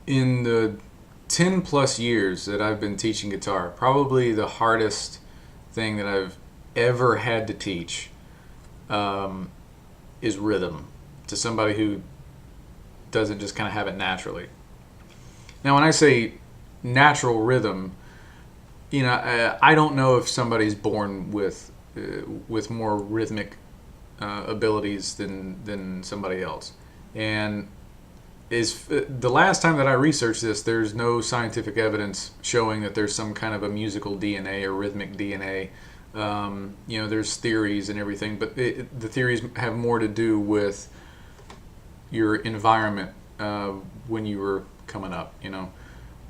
In the 10 plus years that I've been teaching guitar, probably the hardest thing that I've ever had to teach is rhythm to somebody who doesn't just kind of have it naturally. Now, when I say natural rhythm, I don't know if somebody's born with more rhythmic abilities than somebody else. And is the last time that I researched this, there's no scientific evidence showing that there's some kind of a musical DNA or rhythmic DNA. There's theories and everything, but the theories have more to do with your environment when you were coming up.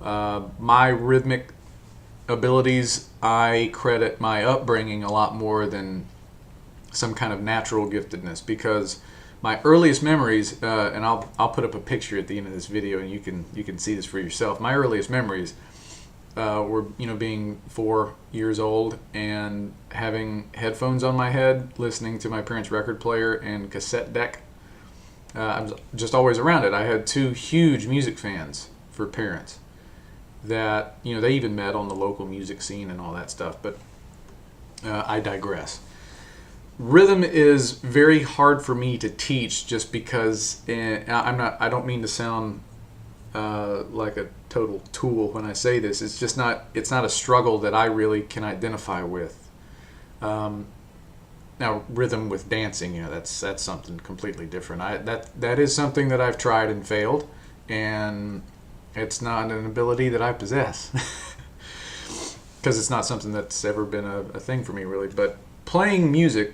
My rhythmic abilities, I credit my upbringing a lot more than some kind of natural giftedness, because my earliest memories, and I'll put up a picture at the end of this video, and you can see this for yourself. My earliest memories were being 4 years old and having headphones on my head, listening to my parents' record player and cassette deck. I was just always around it. I had two huge music fans for parents that they even met on the local music scene and all that stuff. But I digress. Rhythm is very hard for me to teach, just because I don't mean to sound like a total tool when I say this. It's not a struggle that I really can identify with. Now, rhythm with dancing, that's something completely different. That is something that I've tried and failed, and it's not an ability that I possess, because it's not something that's ever been a thing for me, really. But playing music,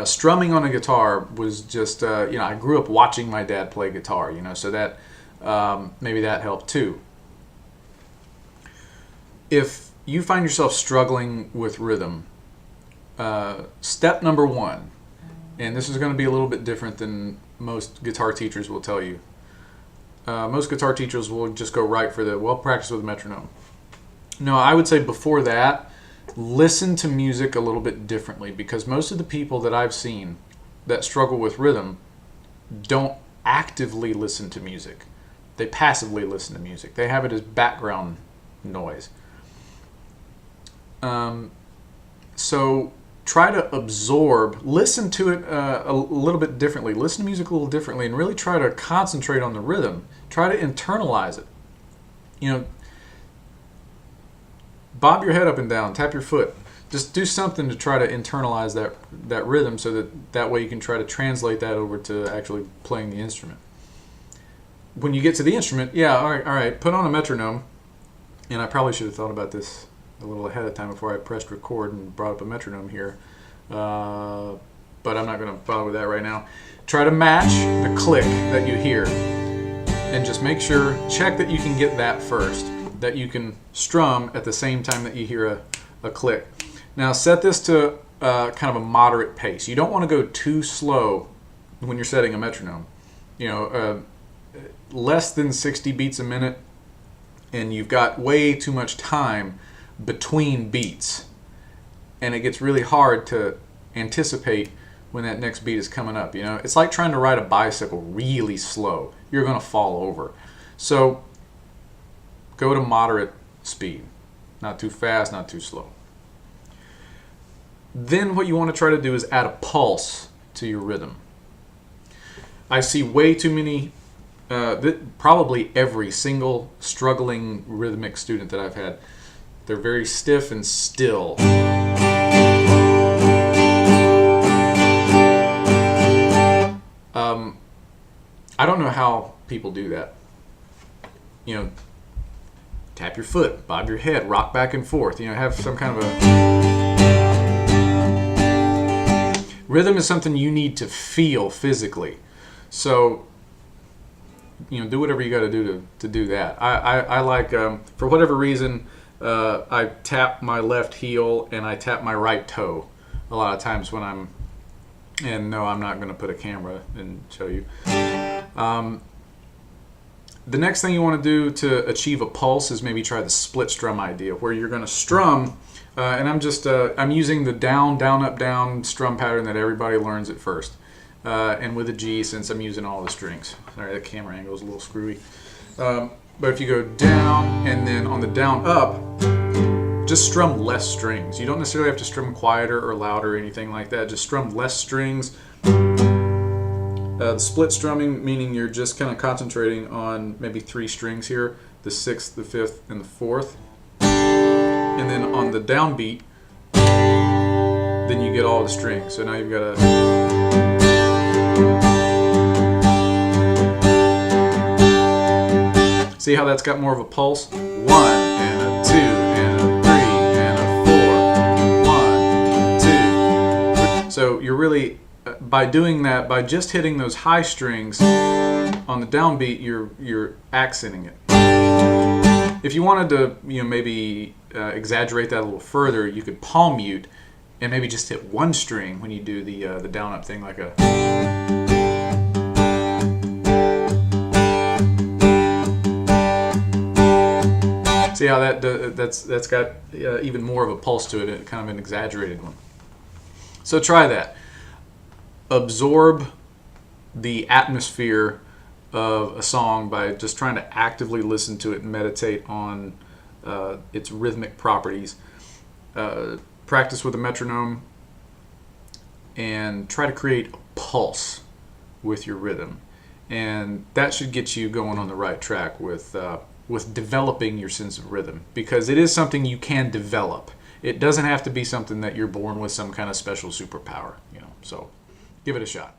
strumming on a guitar was just, I grew up watching my dad play guitar, so that maybe that helped too. If you find yourself struggling with rhythm, step number one, and this is going to be a little bit different than most guitar teachers will tell you. Most guitar teachers will just go right for practice with a metronome. No, I would say before that, listen to music a little bit differently, because most of the people that I've seen that struggle with rhythm don't actively listen to music. They passively listen to music. They have it as background noise. So try to listen to it a little bit differently. Listen to music a little differently, and really try to concentrate on the rhythm. Try to internalize it. Bob your head up and down, tap your foot. Just do something to try to internalize that rhythm, so that way you can try to translate that over to actually playing the instrument. When you get to the instrument, all right, put on a metronome. And I probably should have thought about this a little ahead of time before I pressed record and brought up a metronome here. But I'm not going to bother with that right now. Try to match the click that you hear. And just check that you can get that first, that you can strum at the same time that you hear a click. Now set this to kind of a moderate pace. You don't want to go too slow when you're setting a metronome. Less than 60 beats a minute, and you've got way too much time between beats, and it gets really hard to anticipate when that next beat is coming up. It's like trying to ride a bicycle really slow. You're going to fall over. So go to moderate speed, not too fast, not too slow. Then what you want to try to do is add a pulse to your rhythm. I see way too many, probably every single struggling rhythmic student that I've had, they're very stiff and still. I don't know how people do that. Tap your foot, bob your head, rock back and forth. Have some kind of a... Rhythm is something you need to feel physically. So, do whatever you got to do to do that. I like, for whatever reason, I tap my left heel and I tap my right toe a lot of times when I'm... And no, I'm not going to put a camera and show you. The next thing you want to do to achieve a pulse is maybe try the split strum idea, where you're going to strum, and I'm using the down, down, up, down strum pattern that everybody learns at first, and with a G, since I'm using all the strings. Sorry, the camera angle is a little screwy. But if you go down and then on the down up, just strum less strings. You don't necessarily have to strum quieter or louder or anything like that. Just strum less strings. The split strumming, meaning you're just kind of concentrating on maybe 3 strings here, the 6th, the 5th, and the 4th. And then on the downbeat, then you get all the strings. So now you've got a... See how that's got more of a pulse? 1 and a 2 and a 3 and a 4. 1, 2. So you're really, by doing that, by just hitting those high strings on the downbeat, you're accenting it. If you wanted to, maybe exaggerate that a little further, you could palm mute and maybe just hit 1 string when you do the down up thing, like a... See how that's got even more of a pulse to it, kind of an exaggerated one. So try that. Absorb the atmosphere of a song by just trying to actively listen to it and meditate on its rhythmic properties. Practice with a metronome and try to create a pulse with your rhythm. And that should get you going on the right track with developing your sense of rhythm, because it is something you can develop. It doesn't have to be something that you're born with some kind of special superpower, So give it a shot.